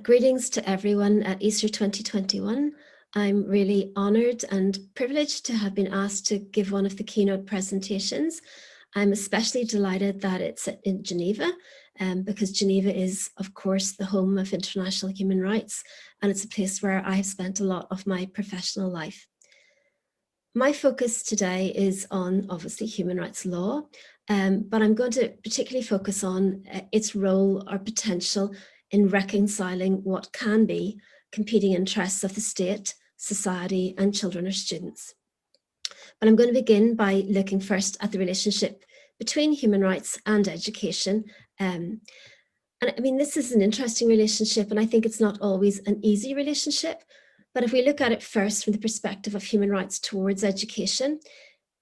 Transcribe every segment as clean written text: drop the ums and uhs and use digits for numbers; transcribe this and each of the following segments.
Greetings to everyone at ECER 2021. I'm really honoured and privileged to have been asked to give one of the keynote presentations. I'm especially delighted that it's in Geneva, because Geneva is, of course, the home of international human rights, and it's a place where I have spent a lot of my professional life. My focus today is on, obviously, human rights law, but I'm going to particularly focus on its role or potential in reconciling what can be competing interests of the state, society, and children or students. But I'm going to begin by looking first at the relationship between human rights and education. And I mean, this is an interesting relationship, and I think it's not always an easy relationship. But if we look at it first from the perspective of human rights towards education,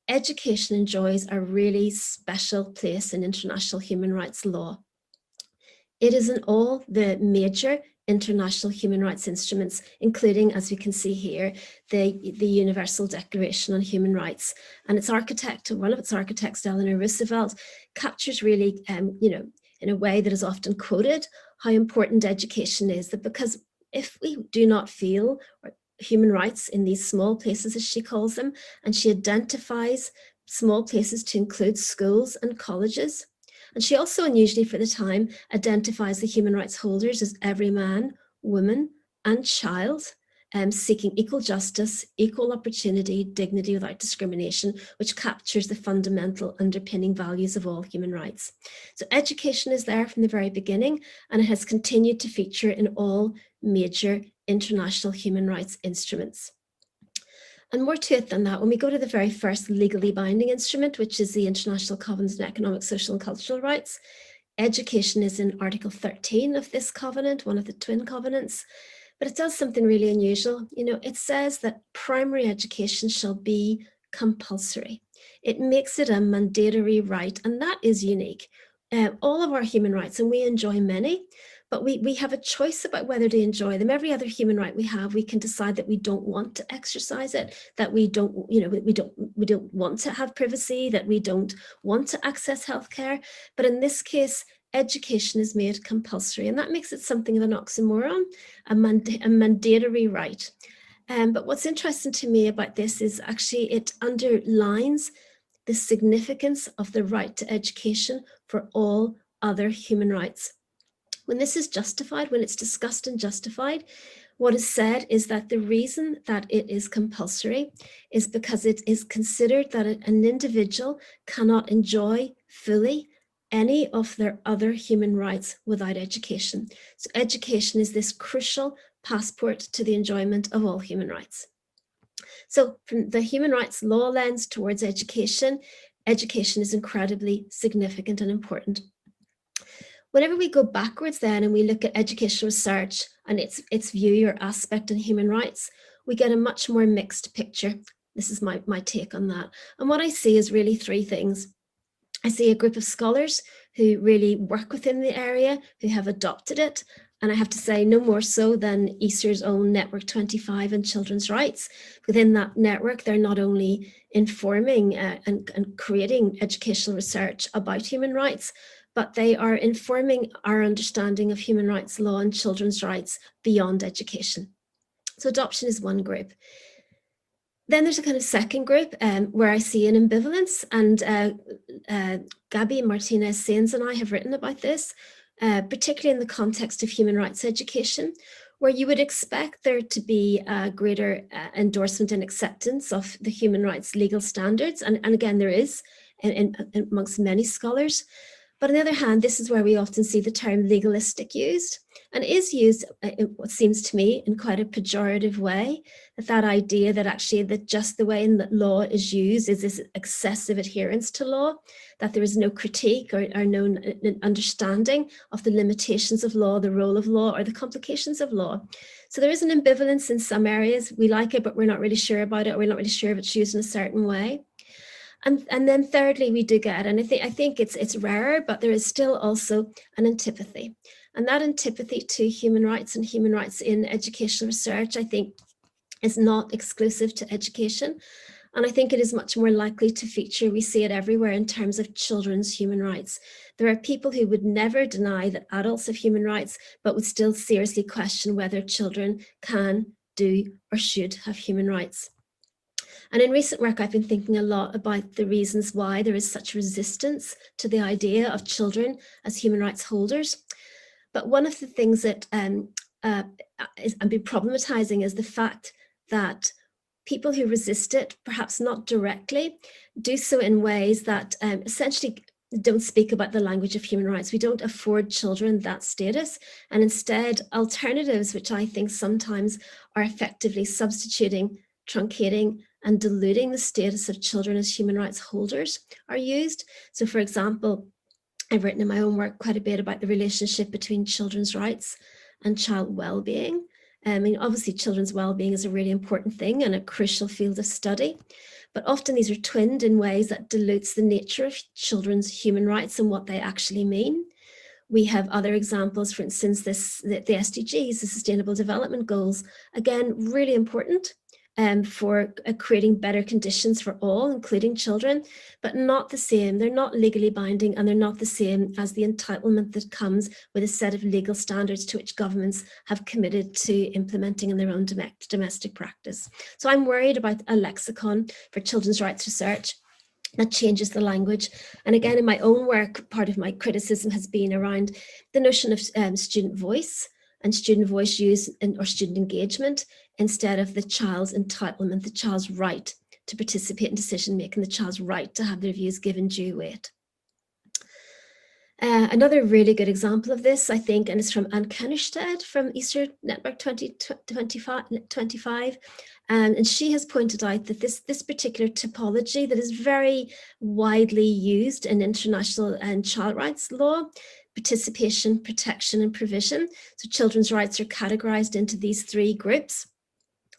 education enjoys a really special place in international human rights law. It is in all the major international human rights instruments, including, as we can see here, the Universal Declaration on Human Rights. And its architect, one of its architects, Eleanor Roosevelt, captures really, in a way that is often quoted, how important education is. That because if we do not feel human rights in these small places, as she calls them, and she identifies small places to include schools and colleges. And she also, unusually for the time, identifies the human rights holders as every man, woman, and child, seeking equal justice, equal opportunity, dignity without discrimination, which captures the fundamental underpinning values of all human rights. So education is there from the very beginning, and it has continued to feature in all major international human rights instruments. And more to it than that, when we go to the very first legally binding instrument, which is the International Covenant on Economic, Social and Cultural Rights, education is in Article 13 of this covenant, one of the twin covenants, but it does something really unusual. It says that primary education shall be compulsory. It makes it a mandatory right, and that is unique. All of our human rights, and we enjoy many, but we have a choice about whether to enjoy them. Every other human right we have, we can decide that we don't want to exercise it, that we don't want to have privacy, that we don't want to access healthcare. But in this case, education is made compulsory, and that makes it something of an oxymoron, a mandatory right. But what's interesting to me about this is actually it underlines the significance of the right to education for all other human rights. When this is justified, when it's discussed and justified, what is said is that the reason that it is compulsory is because it is considered that an individual cannot enjoy fully any of their other human rights without education. So education is this crucial passport to the enjoyment of all human rights. So from the human rights law lens towards education, education is incredibly significant and important. Whenever we go backwards then and we look at educational research and its view or aspect in human rights, we get a much more mixed picture. This is my take on that. And what I see is really three things. I see a group of scholars who really work within the area, who have adopted it. And I have to say, no more so than ECER's own Network 25 and children's rights. Within that network, they're not only informing and creating educational research about human rights, but they are informing our understanding of human rights law and children's rights beyond education. So adoption is one group. Then there's a kind of second group where I see an ambivalence, and Gabby Martinez-Saenz and I have written about this, particularly in the context of human rights education, where you would expect there to be a greater endorsement and acceptance of the human rights legal standards. And again, there is amongst many scholars. But on the other hand, this is where we often see the term legalistic used, and is used, in what seems to me, in quite a pejorative way, that idea that actually that just the way that law is used is this excessive adherence to law, that there is no critique or no understanding of the limitations of law, the role of law, or the complications of law. So there is an ambivalence in some areas. We like it, but we're not really sure about it, or we're not really sure if it's used in a certain way. And then thirdly, we do get, and I think it's rarer, but there is still also an antipathy. And that antipathy to human rights and human rights in educational research, I think, is not exclusive to education. And I think it is much more likely to feature, we see it everywhere in terms of children's human rights. There are people who would never deny that adults have human rights, but would still seriously question whether children can, do, or should have human rights. And in recent work, I've been thinking a lot about the reasons why there is such resistance to the idea of children as human rights holders. But one of the things that I've been problematizing is the fact that people who resist it, perhaps not directly, do so in ways that essentially don't speak about the language of human rights. We don't afford children that status, and instead alternatives, which I think sometimes are effectively substituting, truncating, and diluting the status of children as human rights holders are used. So for example, I've written in my own work quite a bit about the relationship between children's rights and child well-being. I mean, obviously children's well-being is a really important thing and a crucial field of study, but often these are twinned in ways that dilutes the nature of children's human rights and what they actually mean. We have other examples, for instance, the SDGs, the Sustainable Development Goals, again, really important for creating better conditions for all, including children, but not the same. They're not legally binding, and they're not the same as the entitlement that comes with a set of legal standards to which governments have committed to implementing in their own domestic practice. So I'm worried about a lexicon for children's rights research that changes the language. And again, in my own work, part of my criticism has been around the notion of student voice and student voice use or student engagement instead of the child's entitlement, the child's right to participate in decision making, the child's right to have their views given due weight. Another really good example of this, I think, and it's from Anne Kennerstead from ECER Network 2025. And she has pointed out that this particular typology that is very widely used in international and child rights law, participation, protection, and provision. So children's rights are categorized into these three groups.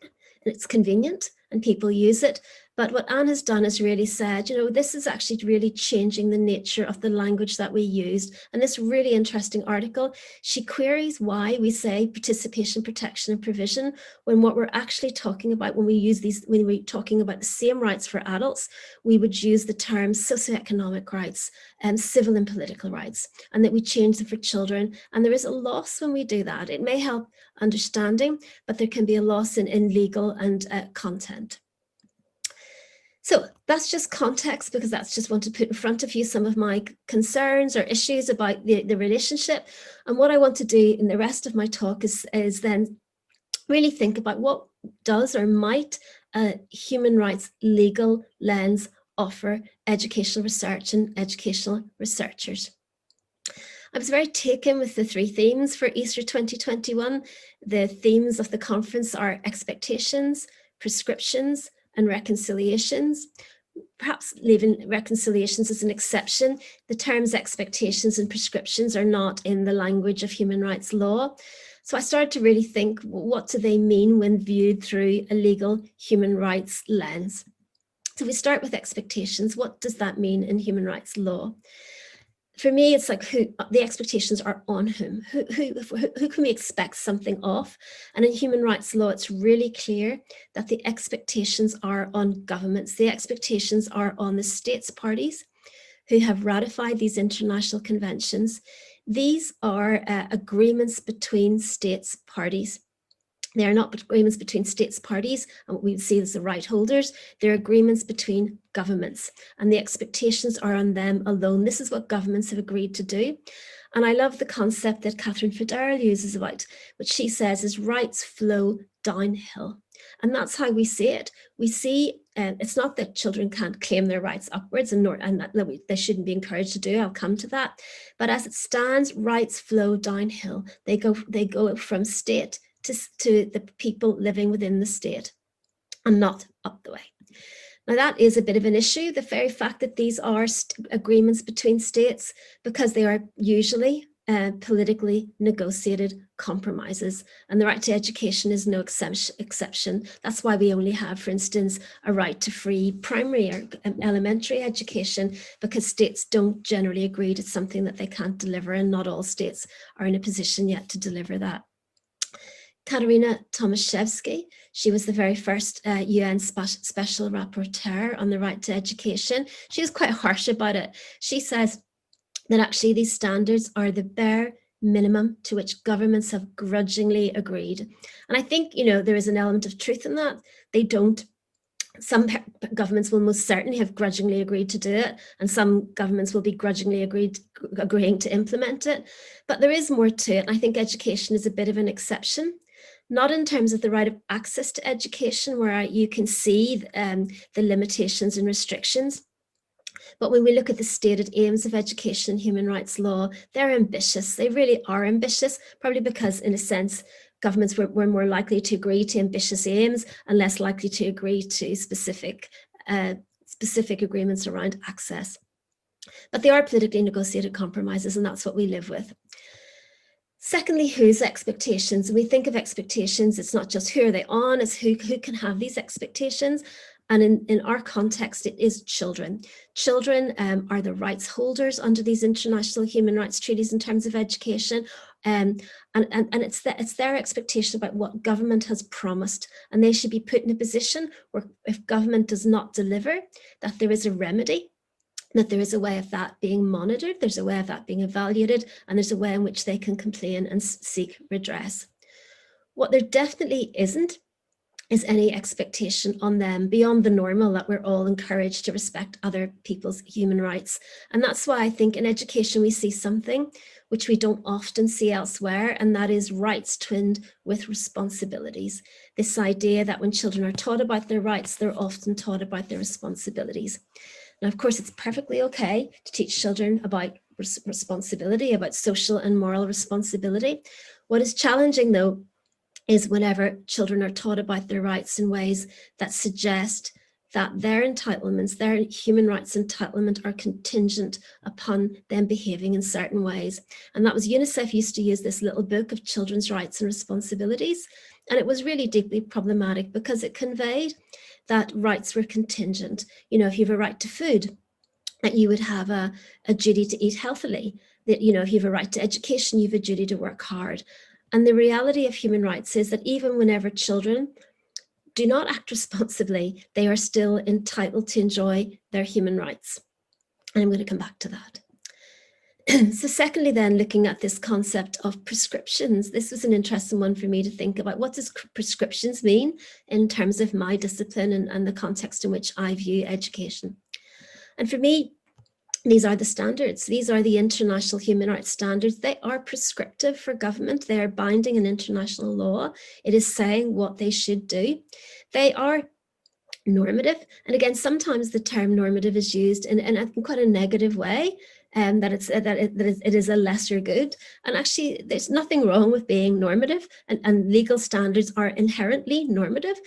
And it's convenient and people use it. But what Anne has done is really said, you know, this is actually really changing the nature of the language that we used. And this really interesting article, she queries why we say participation, protection, and provision, when what we're actually talking about when we use these, when we're talking about the same rights for adults, we would use the terms socioeconomic rights and civil and political rights, and that we change them for children. And there is a loss when we do that. It may help understanding, but there can be a loss in legal and content. So that's just context, because that's just want to put in front of you some of my concerns or issues about the relationship. And what I want to do in the rest of my talk is then really think about what does or might a human rights legal lens offer educational research and educational researchers. I was very taken with the three themes for ECER 2021. The themes of the conference are expectations, prescriptions, and reconciliations. Perhaps leaving reconciliations as an exception. The terms expectations and prescriptions are not in the language of human rights law. So I started to really think, what do they mean when viewed through a legal human rights lens? So we start with expectations. What does that mean in human rights law? For me, it's like who the expectations are on whom. Who can we expect something of? And in human rights law, it's really clear that the expectations are on governments. The expectations are on the states parties who have ratified these international conventions. These are agreements between states parties. They are not agreements between states parties and what we see as the right holders. They're agreements between governments, and the expectations are on them alone. This is what governments have agreed to do. And I love the concept that Catherine Federle uses about what she says is rights flow downhill. And that's how we see it. We see it's not that children can't claim their rights upwards and that they shouldn't be encouraged to do. I'll come to that. But as it stands, rights flow downhill. They go from state to the people living within the state and not up the way. Now that is a bit of an issue, the very fact that these are agreements between states, because they are usually politically negotiated compromises, and the right to education is no exception. That's why we only have, for instance, a right to free primary or elementary education, because states don't generally agree to something that they can't deliver, and not all states are in a position yet to deliver that. Katarina Tomaszewski, she was the very first UN Special Rapporteur on the right to education. She was quite harsh about it. She says that actually these standards are the bare minimum to which governments have grudgingly agreed. And I think, there is an element of truth in that. They don't. Some governments will most certainly have grudgingly agreed to do it, and some governments will be grudgingly agreeing to implement it. But there is more to it. And I think education is a bit of an exception. Not in terms of the right of access to education, where you can see the limitations and restrictions. But when we look at the stated aims of education and human rights law, they're ambitious. They really are ambitious, probably because, in a sense, governments were more likely to agree to ambitious aims and less likely to agree to specific agreements around access. But they are politically negotiated compromises, and that's what we live with. Secondly, whose expectations? When we think of expectations, it's not just who are they on, it's who can have these expectations. And in our context, it is children. Children are the rights holders under these international human rights treaties in terms of education. And it's their expectation about what government has promised. And they should be put in a position where if government does not deliver, that there is a remedy, that there is a way of that being monitored, there's a way of that being evaluated, and there's a way in which they can complain and seek redress. What there definitely isn't is any expectation on them beyond the normal that we're all encouraged to respect other people's human rights. And that's why I think in education we see something which we don't often see elsewhere, and that is rights twinned with responsibilities. This idea that when children are taught about their rights, they're often taught about their responsibilities. Now, of course, it's perfectly okay to teach children about responsibility, about social and moral responsibility. What is challenging, though, is whenever children are taught about their rights in ways that suggest that their entitlements, their human rights entitlement, are contingent upon them behaving in certain ways. And that was UNICEF used to use this little book of children's rights and responsibilities. And it was really deeply problematic because it conveyed that rights were contingent. If you have a right to food, that you would have a duty to eat healthily, that, if you have a right to education, you have a duty to work hard. And the reality of human rights is that even whenever children do not act responsibly, they are still entitled to enjoy their human rights. And I'm going to come back to that. So secondly, then, looking at this concept of prescriptions, this was an interesting one for me to think about. What does prescriptions mean in terms of my discipline and the context in which I view education? And for me, these are the standards. These are the international human rights standards. They are prescriptive for government. They are binding in international law. It is saying what they should do. They are normative. And again, sometimes the term normative is used in quite a negative way, that it is a lesser good. And actually, there's nothing wrong with being normative, and legal standards are inherently normative.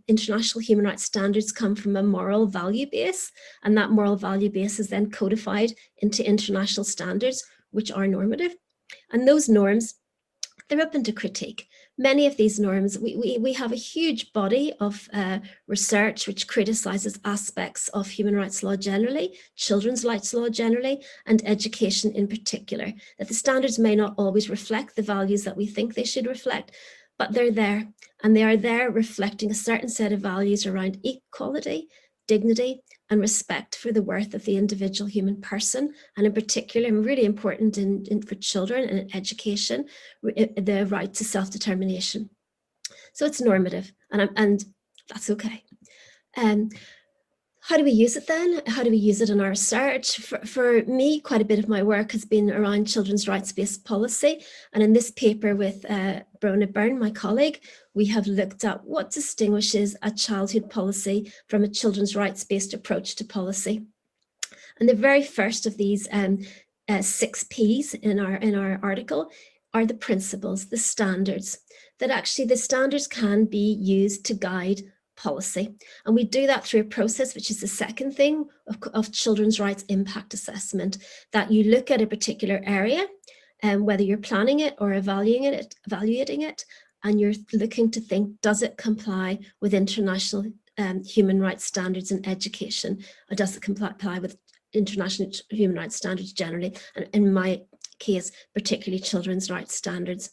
International human rights standards come from a moral value base, and that moral value base is then codified into international standards, which are normative. And those norms, they're open to critique. Many of these norms, we have a huge body of research which criticizes aspects of human rights law generally, children's rights law generally, and education in particular, that the standards may not always reflect the values that we think they should reflect, but they're there, and they are there reflecting a certain set of values around equality, dignity, and respect for the worth of the individual human person, and in particular, and really important for children and in education, the right to self-determination. So it's normative, and that's okay. How do we use it then? How do we use it in our research? For me, quite a bit of my work has been around children's rights-based policy. And in this paper with Brona Byrne, my colleague, we have looked at what distinguishes a childhood policy from a children's rights-based approach to policy. And the very first of these 6 Ps in our article are the principles, the standards, that actually the standards can be used to guide policy. And we do that through a process, which is the second thing of children's rights impact assessment, that you look at a particular area, and whether you're planning it or evaluating it, and you're looking to think, does it comply with international human rights standards in education, or does it comply with international human rights standards generally, and in my case, particularly children's rights standards.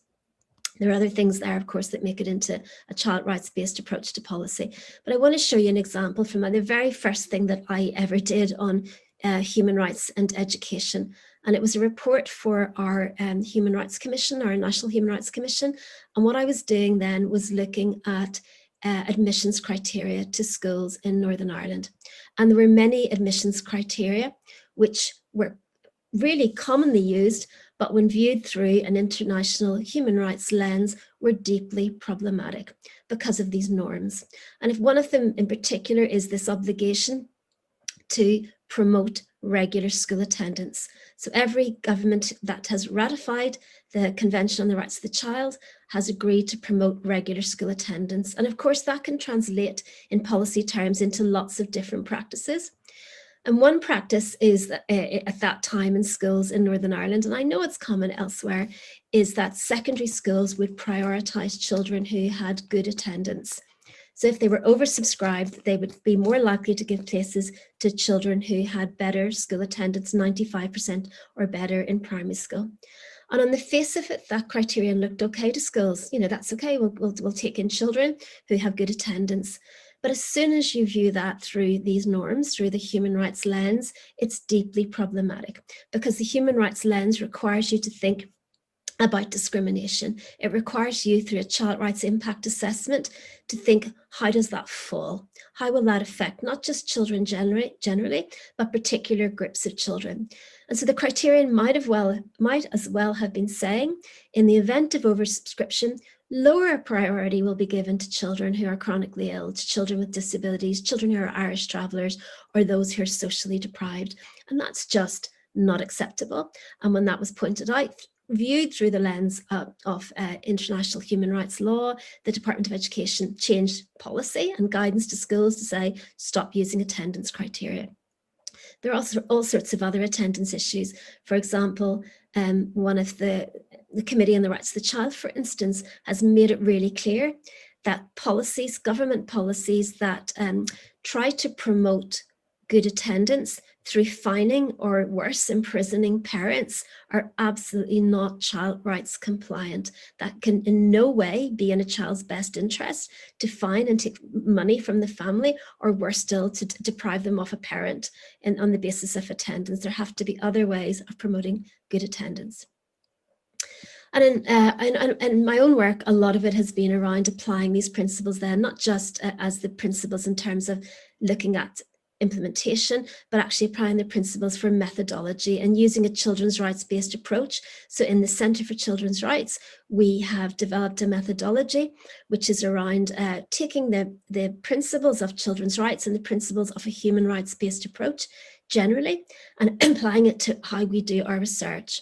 There are other things there, of course, that make it into a child rights-based approach to policy. But I want to show you an example from the very first thing that I ever did on human rights and education. And it was a report for our Human Rights Commission, our National Human Rights Commission. And what I was doing then was looking at admissions criteria to schools in Northern Ireland. And there were many admissions criteria which were really commonly used, but when viewed through an international human rights lens, were deeply problematic because of these norms. And if one of them in particular is this obligation to promote regular school attendance. So every government that has ratified the Convention on the Rights of the Child has agreed to promote regular school attendance. And of course, that can translate in policy terms into lots of different practices. And one practice is that, at that time in schools in Northern Ireland, and I know it's common elsewhere, is that secondary schools would prioritise children who had good attendance. So if they were oversubscribed, they would be more likely to give places to children who had better school attendance, 95% or better in primary school. And on the face of it, that criterion looked okay to schools. You know, that's okay, we'll take in children who have good attendance. But as soon as you view that through these norms, through the human rights lens, it's deeply problematic because the human rights lens requires you to think about discrimination. It requires you through a child rights impact assessment to think, how does that fall? How will that affect not just children generally, but particular groups of children? And so the criterion might as well have been saying, in the event of oversubscription, lower priority will be given to children who are chronically ill, to children with disabilities, children who are Irish travellers, or those who are socially deprived. And that's just not acceptable. And when that was pointed out, viewed through the lens of international human rights law, the Department of Education changed policy and guidance to schools to say, stop using attendance criteria. There are also all sorts of other attendance issues. For example, one of the Committee on the Rights of the Child, for instance, has made it really clear that policies, government policies that try to promote good attendance through fining or worse, imprisoning parents are absolutely not child rights compliant. That can in no way be in a child's best interest to fine and take money from the family, or worse still, to deprive them of a parent on the basis of attendance. There have to be other ways of promoting good attendance. And in my own work, a lot of it has been around applying these principles then, not just as the principles in terms of looking at implementation, but actually applying the principles for methodology and using a children's rights-based approach. So in the Centre for Children's Rights, we have developed a methodology which is around taking the principles of children's rights and the principles of a human rights-based approach generally and applying it to how we do our research.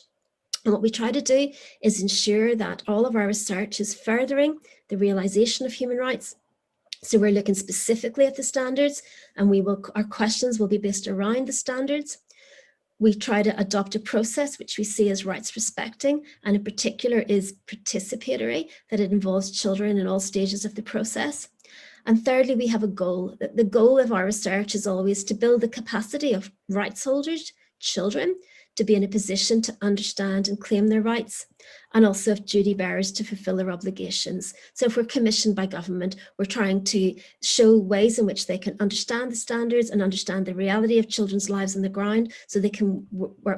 And what we try to do is ensure that all of our research is furthering the realisation of human rights. So we're looking specifically at the standards, and our questions will be based around the standards. We try to adopt a process which we see as rights respecting, and in particular is participatory, that it involves children in all stages of the process. And thirdly, we have a goal. The goal of our research is always to build the capacity of rights holders, children, to be in a position to understand and claim their rights, and also of duty bearers to fulfill their obligations. So if we're commissioned by government, we're trying to show ways in which they can understand the standards and understand the reality of children's lives on the ground so they can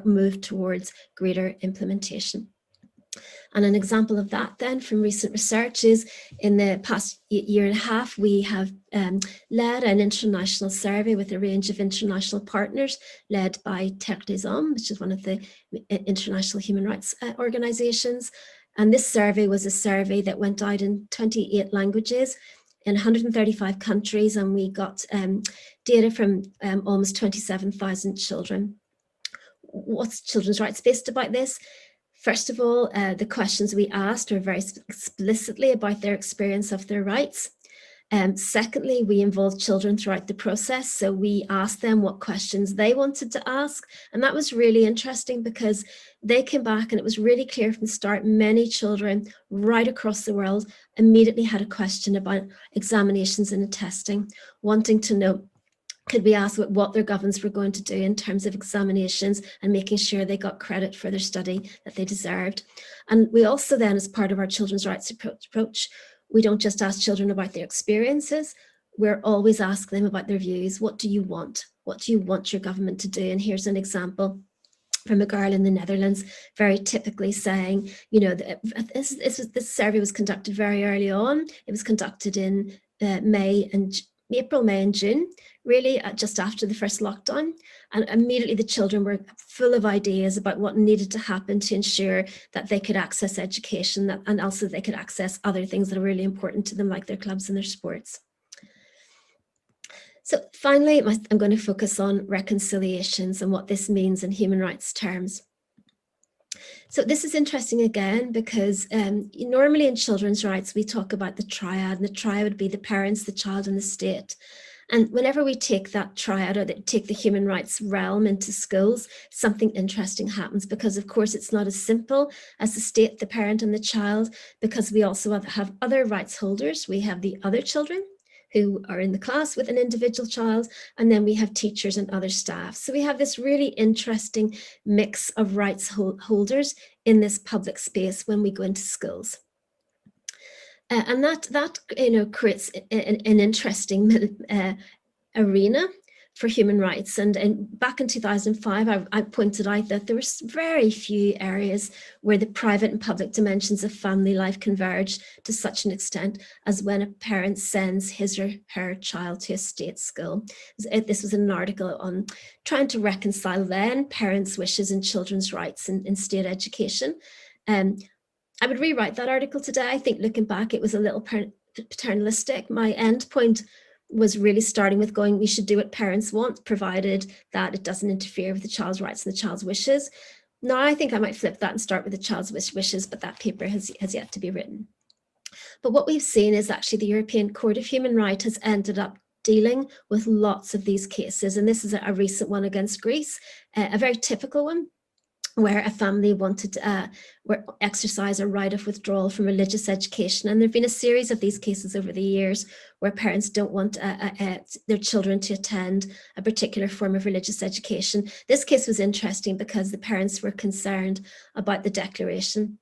move towards greater implementation. And an example of that then from recent research is in the past year and a half, we have led an international survey with a range of international partners led by treaties, which is one of the international human rights organizations. And this survey was a survey that went out in 28 languages in 135 countries, and we got data from almost 27,000 children. What's children's rights based about this? First of all, the questions we asked are very explicitly about their experience of their rights. Secondly, we involved children throughout the process. So we asked them what questions they wanted to ask. And that was really interesting because they came back and it was really clear from the start, many children right across the world immediately had a question about examinations and testing, wanting to know Could we ask what their governments were going to do in terms of examinations and making sure they got credit for their study that they deserved? And we also then, as part of our children's rights approach, we don't just ask children about their experiences, we're always asking them about their views. What do you want? What do you want your government to do? And here's an example from a girl in the Netherlands, very typically saying, you know, this survey was conducted very early on. It was conducted in April, May and June, really just after the first lockdown. And immediately the children were full of ideas about what needed to happen to ensure that they could access education, and also they could access other things that are really important to them, like their clubs and their sports. So finally, I'm going to focus on reconciliations and what this means in human rights terms. So this is interesting again, because normally in children's rights, we talk about the triad, and the triad would be the parents, the child, and the state. And whenever we take that triad, or take the human rights realm into schools, something interesting happens, because of course it's not as simple as the state, the parent, and the child, because we also have other rights holders. We have the other children who are in the class with an individual child, and then we have teachers and other staff. So we have this really interesting mix of rights holders in this public space when we go into schools. And that creates an interesting arena for human rights. And back in 2005, I pointed out that there were very few areas where the private and public dimensions of family life converge to such an extent as when a parent sends his or her child to a state school. This was an article on trying to reconcile then parents' wishes and children's rights in state education. I would rewrite that article today. I think looking back, it was a little paternalistic. My end point was really starting with going, we should do what parents want, provided that it doesn't interfere with the child's rights and the child's wishes. Now, I think I might flip that and start with the child's wishes, but that paper has yet to be written. But what we've seen is actually the European Court of Human Rights has ended up dealing with lots of these cases. And this is a recent one against Greece, a very typical one, where a family wanted to exercise a right of withdrawal from religious education. And there have been a series of these cases over the years where parents don't want their children to attend a particular form of religious education. This case was interesting because the parents were concerned about the declaration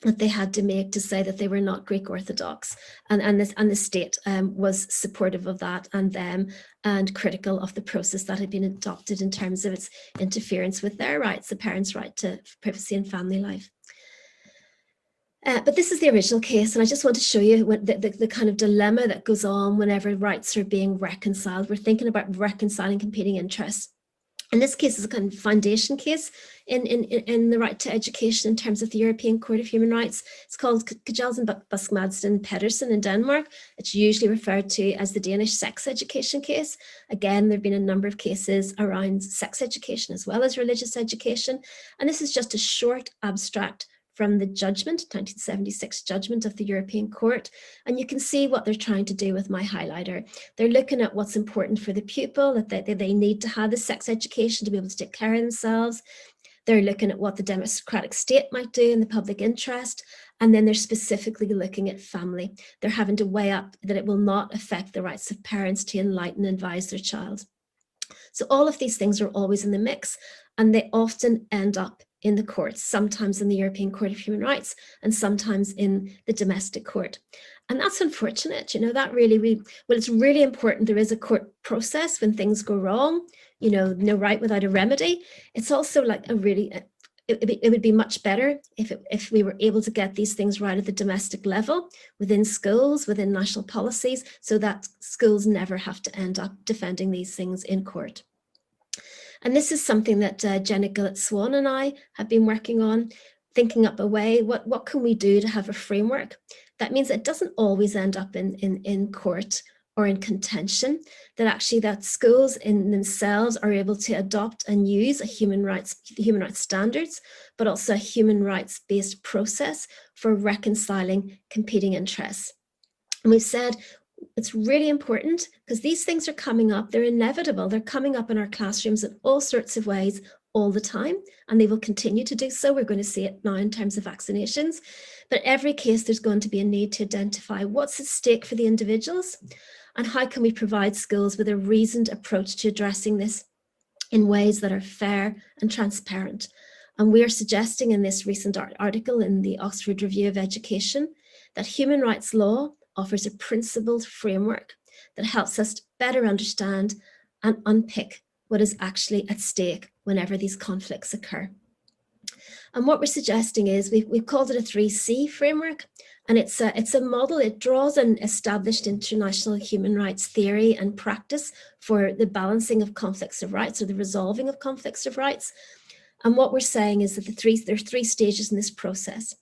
that they had to make to say that they were not Greek Orthodox, and the state was supportive of that and them, and critical of the process that had been adopted in terms of its interference with their rights, the parents' right to privacy and family life. But this is the original case, and I just want to show you the kind of dilemma that goes on whenever rights are being reconciled. We're thinking about reconciling competing interests. And this case is a kind of foundation case in the right to education in terms of the European Court of Human Rights. It's called Kjellsen Buskmadsen Pedersen in Denmark. It's usually referred to as the Danish sex education case. Again, there have been a number of cases around sex education as well as religious education. And this is just a short abstract from the judgment, 1976 judgment of the European Court. And you can see what they're trying to do with my highlighter. They're looking at what's important for the pupil, that they need to have the sex education to be able to take care of themselves. They're looking at what the democratic state might do in the public interest. And then they're specifically looking at family. They're having to weigh up that it will not affect the rights of parents to enlighten and advise their child. So all of these things are always in the mix, and they often end up in the courts, sometimes in the European Court of Human Rights and sometimes in the domestic court. And that's unfortunate, that really, it's really important there is a court process when things go wrong, no right without a remedy. It's also like it would be much better if we were able to get these things right at the domestic level, within schools, within national policies, so that schools never have to end up defending these things in court. And this is something that Jenna Gillett-Swan and I have been working on, thinking up a way, what can we do to have a framework? That means it doesn't always end up in court or in contention, that schools in themselves are able to adopt and use human rights standards, but also a human rights-based process for reconciling competing interests. And we've said, it's really important because these things are coming up. They're inevitable. They're coming up in our classrooms in all sorts of ways all the time, and they will continue to do so. We're going to see it now in terms of vaccinations. But every case, there's going to be a need to identify what's at stake for the individuals and how can we provide schools with a reasoned approach to addressing this in ways that are fair and transparent. And we are suggesting in this recent article in the Oxford Review of Education that human rights law offers a principled framework that helps us to better understand and unpick what is actually at stake whenever these conflicts occur. And what we're suggesting is we've called it a 3C framework, and it's a model. It draws an established international human rights theory and practice for the balancing of conflicts of rights or the resolving of conflicts of rights. And what we're saying is that there are 3 stages in this process.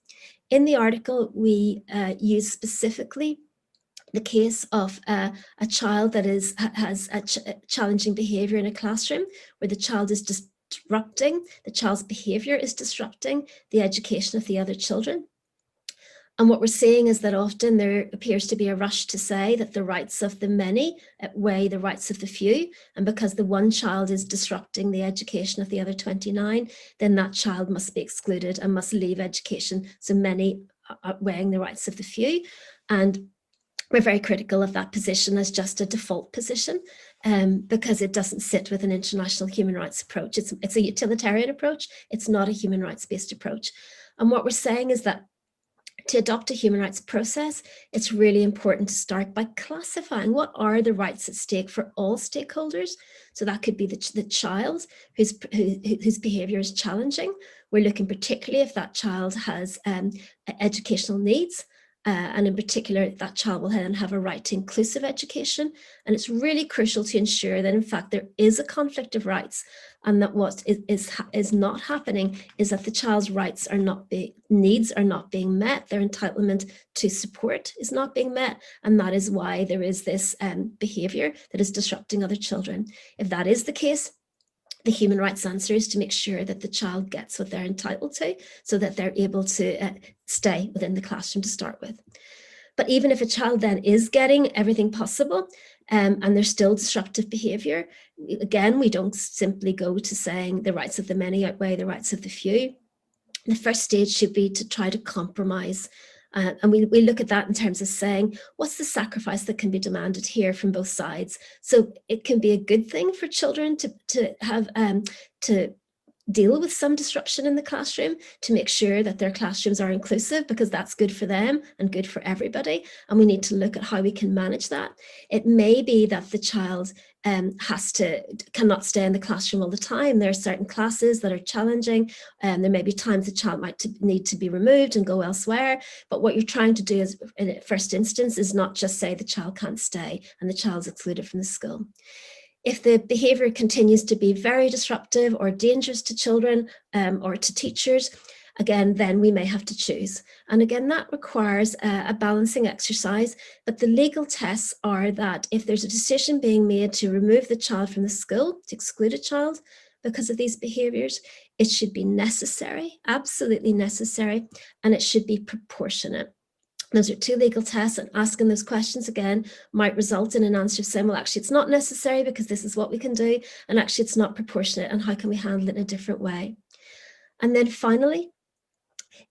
In the article, we use specifically the case of a child that has challenging behavior in a classroom, where the child is disrupting, the child's behavior is disrupting the education of the other children. And what we're seeing is that often there appears to be a rush to say that the rights of the many outweigh the rights of the few. And because the one child is disrupting the education of the other 29, then that child must be excluded and must leave education. So many outweighing the rights of the few. And we're very critical of that position as just a default position, because it doesn't sit with an international human rights approach. It's a utilitarian approach. It's not a human rights-based approach. And what we're saying is that to adopt a human rights process, it's really important to start by classifying what are the rights at stake for all stakeholders. So that could be the child whose behavior is challenging. We're looking particularly if that child has educational needs. And in particular, that child will then have a right to inclusive education. And it's really crucial to ensure that, in fact, there is a conflict of rights, and that what is not happening is that the child's rights are not needs are not being met. Their entitlement to support is not being met. And that is why there is this behavior that is disrupting other children. If that is the case, the human rights answer is to make sure that the child gets what they're entitled to, so that they're able to stay within the classroom to start with. But even if a child then is getting everything possible, and there's still disruptive behavior, again, we don't simply go to saying the rights of the many outweigh the rights of the few. The first stage should be to try to compromise. And we look at that in terms of saying, what's the sacrifice that can be demanded here from both sides? So it can be a good thing for children to have to deal with some disruption in the classroom, to make sure that their classrooms are inclusive, because that's good for them and good for everybody. And we need to look at how we can manage that. It may be that the child cannot stay in the classroom all the time. There are certain classes that are challenging, and there may be times the child might need to be removed and go elsewhere. But what you're trying to do is, in the first instance, is not just say the child can't stay and the child's excluded from the school. If the behavior continues to be very disruptive or dangerous to children or to teachers, again, then we may have to choose. And again, that requires a balancing exercise. But the legal tests are that if there's a decision being made to remove the child from the school, to exclude a child because of these behaviors, it should be necessary, absolutely necessary, and it should be proportionate. Those are 2 legal tests, and asking those questions again might result in an answer saying, well, actually, it's not necessary because this is what we can do, and actually it's not proportionate, and how can we handle it in a different way? And then finally,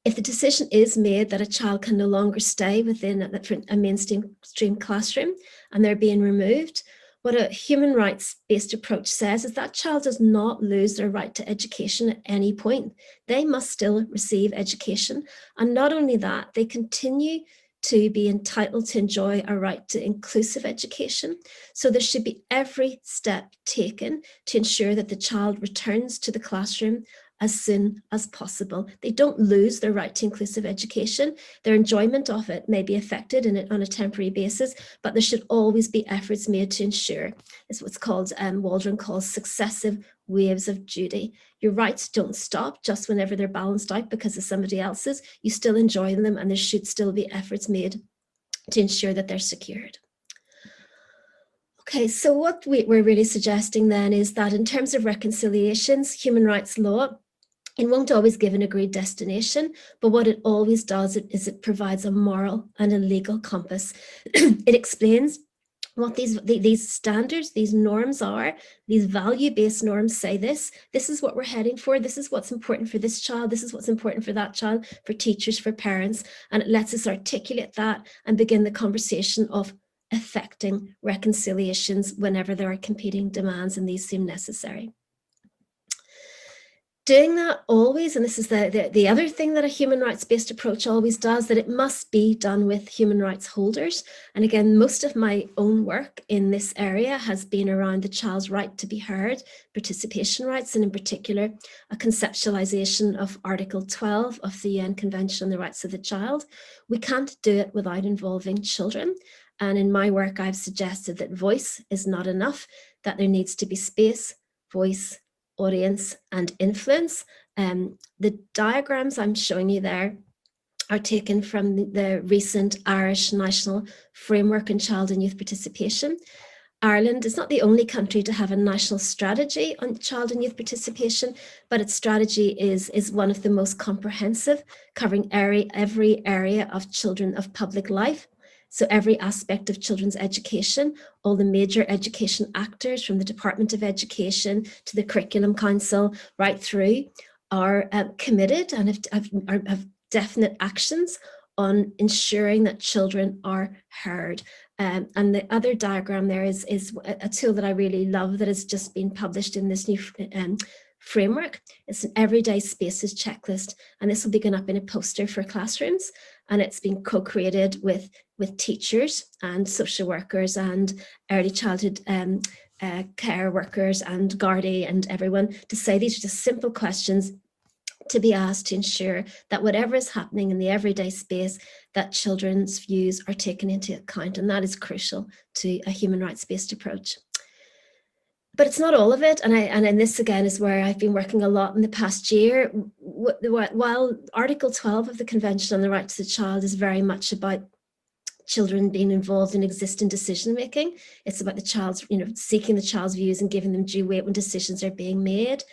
if the decision is made that a child can no longer stay within a mainstream classroom and they're being removed, what a human rights-based approach says is that child does not lose their right to education at any point. They must still receive education. And not only that, they continue to be entitled to enjoy a right to inclusive education. So there should be every step taken to ensure that the child returns to the classroom as soon as possible. They don't lose their right to inclusive education. Their enjoyment of it may be affected on a temporary basis, but there should always be efforts made to ensure. It's what's called, Waldron calls successive waves of duty. Your rights don't stop just whenever they're balanced out because of somebody else's. You still enjoy them, and there should still be efforts made to ensure that they're secured. Okay, so what we're really suggesting then is that in terms of reconciliations, human rights law, it won't always give an agreed destination, but what it always does is it provides a moral and a legal compass. It explains what these standards, these norms are. These value-based norms say this is what we're heading for, this is what's important for this child, this is what's important for that child, for teachers, for parents, and it lets us articulate that and begin the conversation of affecting reconciliations whenever there are competing demands and these seem necessary. Doing that always, and this is the other thing that a human rights-based approach always does, that it must be done with human rights holders. And again, most of my own work in this area has been around the child's right to be heard, participation rights, and in particular, a conceptualization of Article 12 of the UN Convention on the Rights of the Child. We can't do it without involving children. And in my work, I've suggested that voice is not enough, that there needs to be space, voice, audience, and influence. The diagrams I'm showing you there are taken from the recent Irish National Framework on Child and Youth Participation. Ireland is not the only country to have a national strategy on child and youth participation, but its strategy is one of the most comprehensive, covering every area of children of public life. So every aspect of children's education, all the major education actors from the Department of Education to the Curriculum Council right through are committed and have definite actions on ensuring that children are heard. And the other diagram there is a tool that I really love that has just been published in this new framework. It's an everyday spaces checklist, and this will be going up in a poster for classrooms, and it's been co-created with teachers and social workers and early childhood care workers and Gardaí and everyone, to say these are just simple questions to be asked to ensure that whatever is happening in the everyday space, that children's views are taken into account, and that is crucial to a human rights-based approach. But it's not all of it, and this again is where I've been working a lot in the past year. While Article 12 of the Convention on the Rights of the Child is very much about children being involved in existing decision making, it's about the child's, seeking the child's views and giving them due weight when decisions are being made.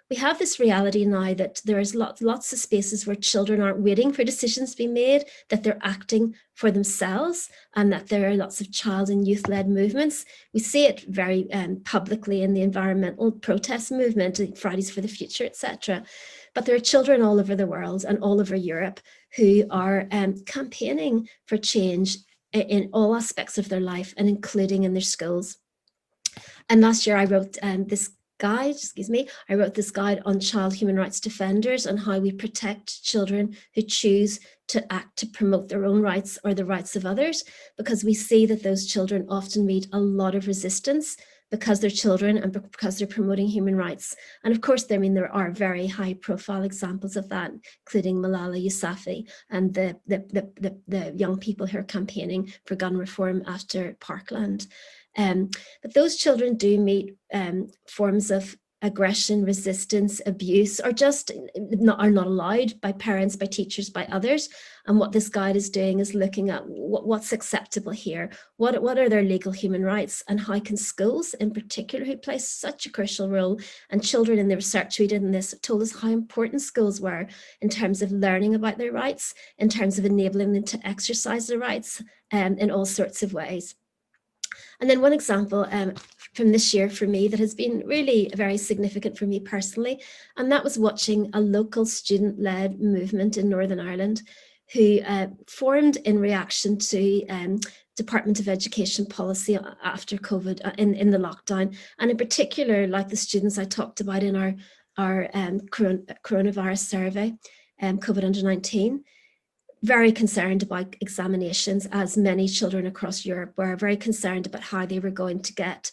We have this reality now that there is lots of spaces where children aren't waiting for decisions to be made, that they're acting for themselves, and that there are lots of child and youth-led movements. We see it very publicly in the environmental protest movement, Fridays for the Future, etc. But there are children all over the world and all over Europe who are campaigning for change in all aspects of their life, and including in their schools. And last year I wrote this guide on child human rights defenders and how we protect children who choose to act to promote their own rights or the rights of others, because we see that those children often meet a lot of resistance because they're children and because they're promoting human rights. And of course, there are very high profile examples of that, including Malala Yousafzai and the young people who are campaigning for gun reform after Parkland. But those children do meet forms of aggression, resistance, abuse, or just are not allowed by parents, by teachers, by others. And what this guide is doing is looking at what's acceptable here, what are their legal human rights, and how can schools in particular, who play such a crucial role, and children in the research we did in this told us how important schools were in terms of learning about their rights, in terms of enabling them to exercise their rights in all sorts of ways. And then one example from this year for me that has been really very significant for me personally, and that was watching a local student-led movement in Northern Ireland who formed in reaction to Department of Education policy after COVID in the lockdown, and in particular, like the students I talked about in our coronavirus survey, COVID under 19. Very concerned about examinations, as many children across Europe were very concerned about how they were going to get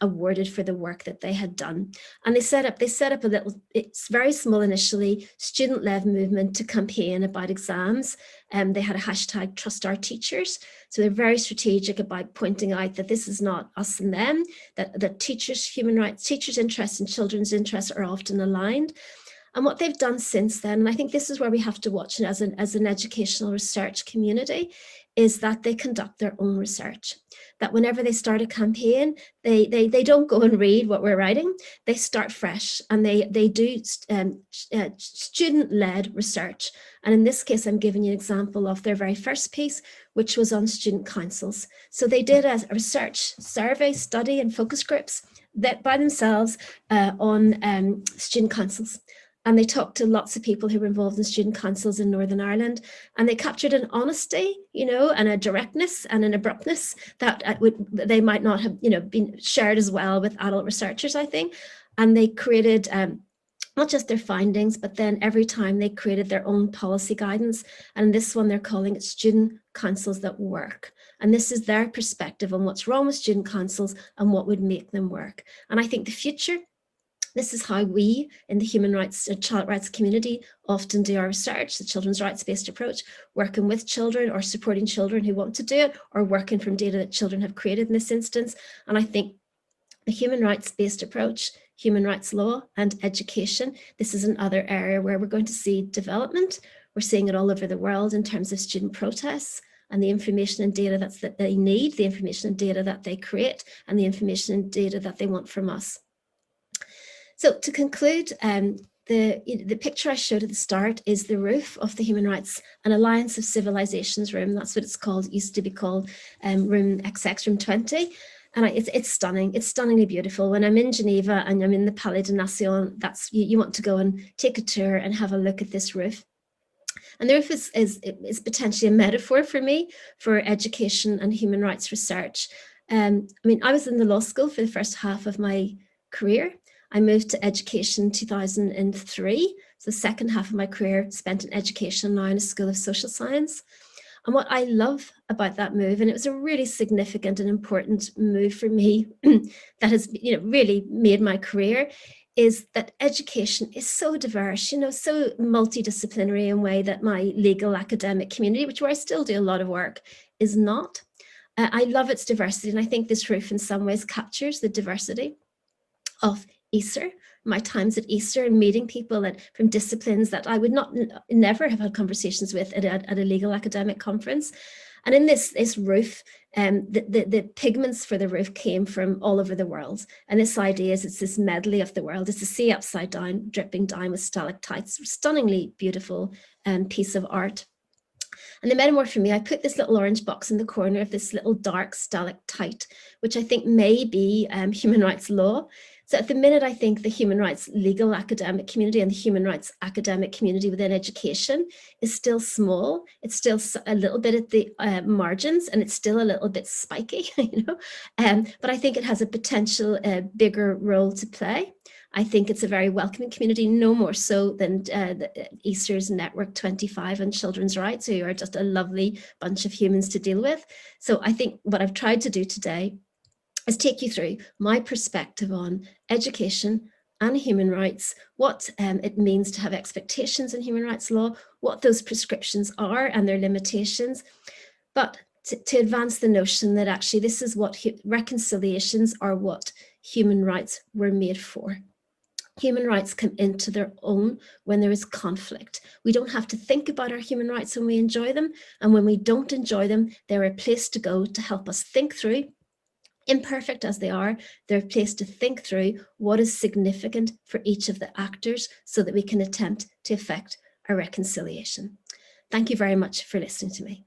awarded for the work that they had done. And they set up a little, it's very small initially, student-led movement to campaign about exams. They had a hashtag Trust Our Teachers. So they're very strategic about pointing out that this is not us and them, that teachers' human rights, teachers' interests and children's interests are often aligned. And what they've done since then, and I think this is where we have to watch it as an educational research community, is that they conduct their own research. That whenever they start a campaign, they don't go and read what we're writing. They start fresh, and they do student-led research. And in this case, I'm giving you an example of their very first piece, which was on student councils. So they did a research survey, study, and focus groups that by themselves on student councils. and they talked to lots of people who were involved in student councils in Northern Ireland, and they captured an honesty, and a directness and an abruptness that they might not have, been shared as well with adult researchers, I think. And they created not just their findings, but then every time they created their own policy guidance. And this one, they're calling it Student Councils That Work. And this is their perspective on what's wrong with student councils and what would make them work. And I think the future, this is how we in the human rights and child rights community often do our research, the children's rights-based approach, working with children or supporting children who want to do it, or working from data that children have created in this instance. And I think the human rights-based approach, human rights law and education, this is another area where we're going to see development. We're seeing it all over the world in terms of student protests and the information and data that they need, the information and data that they create, and the information and data that they want from us. So to conclude, the picture I showed at the start is the roof of the Human Rights and Alliance of Civilizations room. That's what it's called. It used to be called room XX, room 20. And it's stunning. It's stunningly beautiful. When I'm in Geneva and I'm in the Palais de Nation, you want to go and take a tour and have a look at this roof. And the roof is potentially a metaphor for me for education and human rights research. I was in the law school for the first half of my career. I moved to education in 2003. So the second half of my career spent in education, now in a School of Social Science. And what I love about that move, and it was a really significant and important move for me that has really made my career, is that education is so diverse, so multidisciplinary in a way that my legal academic community, where I still do a lot of work, is not. I love its diversity, and I think this roof in some ways captures the diversity of ECER, my times at ECER, and meeting people from disciplines that I would never have had conversations with at a legal academic conference. And in this roof, the pigments for the roof came from all over the world. And this idea is it's this medley of the world. It's a sea upside down, dripping down with stalactites, stunningly beautiful piece of art. And the metaphor for me, I put this little orange box in the corner of this little dark stalactite, which I think may be human rights law. So at the minute, I think the human rights legal academic community and the human rights academic community within education is still small. It's still a little bit at the margins, and it's still a little bit spiky, but I think it has a potential bigger role to play. I think it's a very welcoming community, no more so than the ECER's Network 25 on children's rights, who are just a lovely bunch of humans to deal with. So I think what I've tried to do today is take you through my perspective on education and human rights, what it means to have expectations in human rights law, what those prescriptions are and their limitations, but to advance the notion that actually this is what reconciliations are, what human rights were made for. Human rights come into their own when there is conflict. We don't have to think about our human rights when we enjoy them, and when we don't enjoy them, they're a place to go to help us think through, imperfect as they are, they're a place to think through what is significant for each of the actors so that we can attempt to effect a reconciliation. Thank you very much for listening to me.